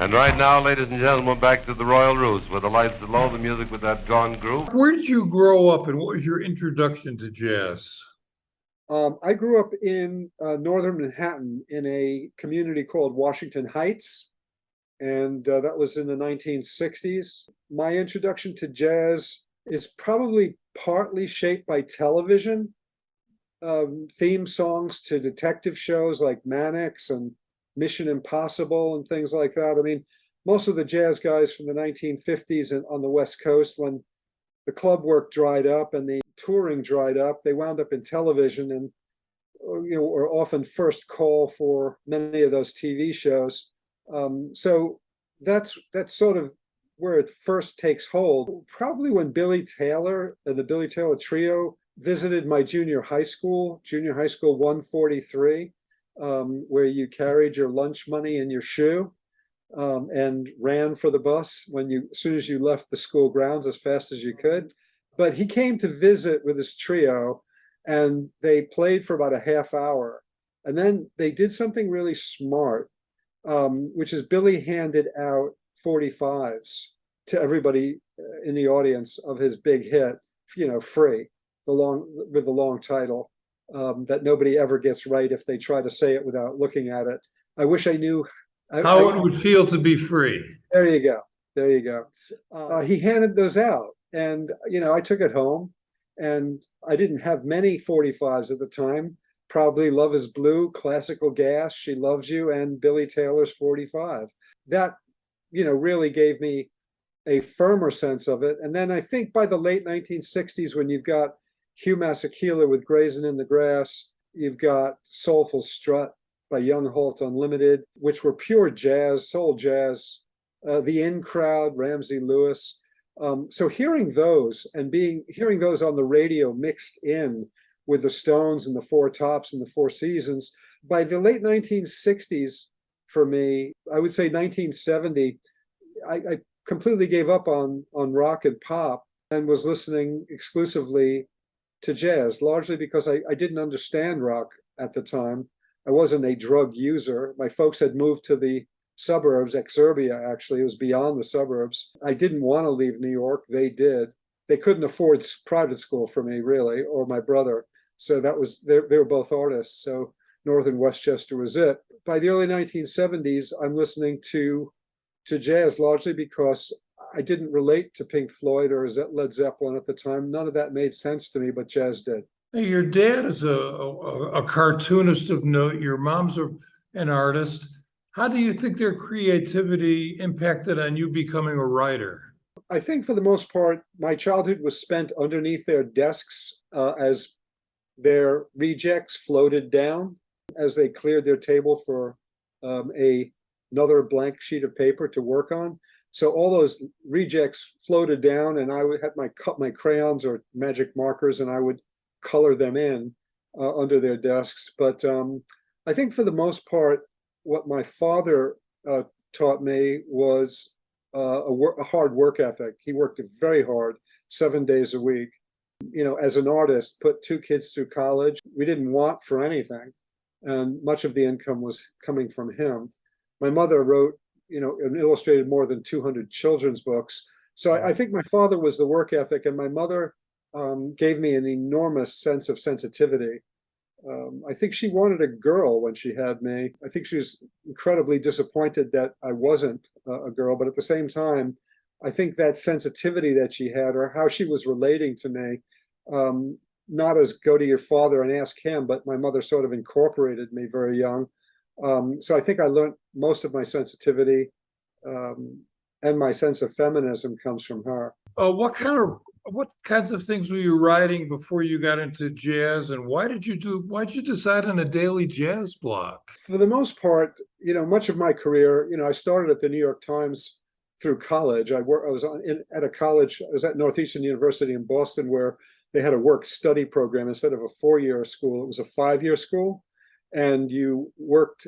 And right now, ladies and gentlemen, back to the Royal Roost, with the lights low, the music with that gone groove. Where did you grow up, and what was your introduction to jazz? I grew up in northern Manhattan in a community called Washington Heights, and that was in the 1960s. My introduction to jazz is probably partly shaped by television, theme songs to detective shows like Mannix and Mission Impossible and things like that. I mean, most of the jazz guys from the 1950s and on the West Coast, when the club work dried up and the touring dried up, they wound up in television and were often first call for many of those TV shows. So that's sort of where it first takes hold. Probably when Billy Taylor and the Billy Taylor Trio visited my junior high school 143, where you carried your lunch money in your shoe and ran for the bus as soon as you left the school grounds as fast as you could. But he came to visit with his trio, and they played for about a half hour. And then they did something really smart, which is Billy handed out 45s to everybody in the audience of his big hit, free, with the long title, that nobody ever gets right if they try to say it without looking at it. I wish I knew how it would feel to be free. There you go. There you go. He handed those out, and I took it home, and I didn't have many 45s at the time. Probably Love Is Blue, Classical Gas, She Loves You, and Billy Taylor's 45. That, really gave me a firmer sense of it. And then I think by the late 1960s, when you've got Hugh Masekela with Grazing in the Grass, you've got Soulful Strut by Young Halt Unlimited, which were pure jazz, soul jazz, The In Crowd, Ramsey Lewis. So hearing those hearing those on the radio mixed in with the Stones and the Four Tops and the Four Seasons, by the late 1960s, for me, I would say 1970, I completely gave up on rock and pop and was listening exclusively to jazz, largely because I didn't understand rock at the time. I wasn't a drug user. My folks had moved to the suburbs, Exurbia, actually. It was beyond the suburbs. I didn't want to leave New York. They did. They couldn't afford private school for me, really, or my brother. So they were both artists. So Northern Westchester was it. By the early 1970s, I'm listening to jazz largely because I didn't relate to Pink Floyd or Led Zeppelin at the time. None of that made sense to me, but jazz did. Hey, your dad is a cartoonist of note. Your mom's an artist. How do you think their creativity impacted on you becoming a writer? I think for the most part, my childhood was spent underneath their desks as their rejects floated down, as they cleared their table for another blank sheet of paper to work on. So all those rejects floated down, and I would have my crayons or magic markers, and I would color them in under their desks. But I think for the most part, what my father taught me was a hard work ethic. He worked very hard, 7 days a week. As an artist, put 2 kids through college. We didn't want for anything, and much of the income was coming from him. My mother wrote, and illustrated more than 200 children's books. So I think my father was the work ethic, and my mother gave me an enormous sense of sensitivity. I think she wanted a girl when she had me. I think she was incredibly disappointed that I wasn't a girl, but at the same time, I think that sensitivity that she had, or how she was relating to me, not as go to your father and ask him, but my mother sort of incorporated me very young. So I think I learned most of my sensitivity and my sense of feminism comes from her. What kinds of things were you writing before you got into jazz, and why'd you decide on a daily jazz block? For the most part, much of my career, I started at the New York Times through college. I was at Northeastern University in Boston, where they had a work-study program. Instead of a 4-year school, it was a 5-year school, and you worked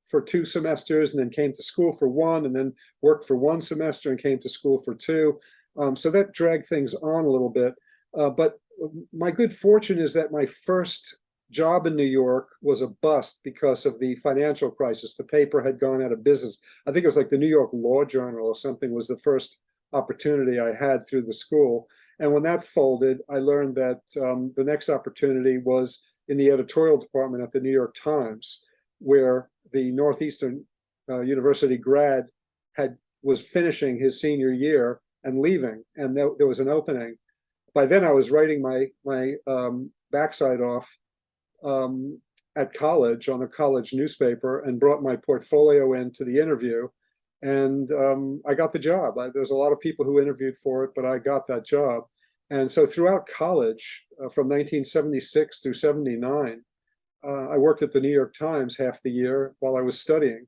for 2 semesters, and then came to school for 1, and then worked for 1 semester and came to school for 2. So that dragged things on a little bit. But my good fortune is that my first job in New York was a bust because of the financial crisis. The paper had gone out of business. I think it was like the New York Law Journal or something was the first opportunity I had through the school. And when that folded, I learned that the next opportunity was in the editorial department at the New York Times, where the Northeastern University grad was finishing his senior year and leaving, and there was an opening. By then, I was writing my backside off at college on a college newspaper and brought my portfolio into the interview, and I got the job. There's a lot of people who interviewed for it, but I got that job. And so throughout college, from 1976 through 79, I worked at the New York Times half the year while I was studying.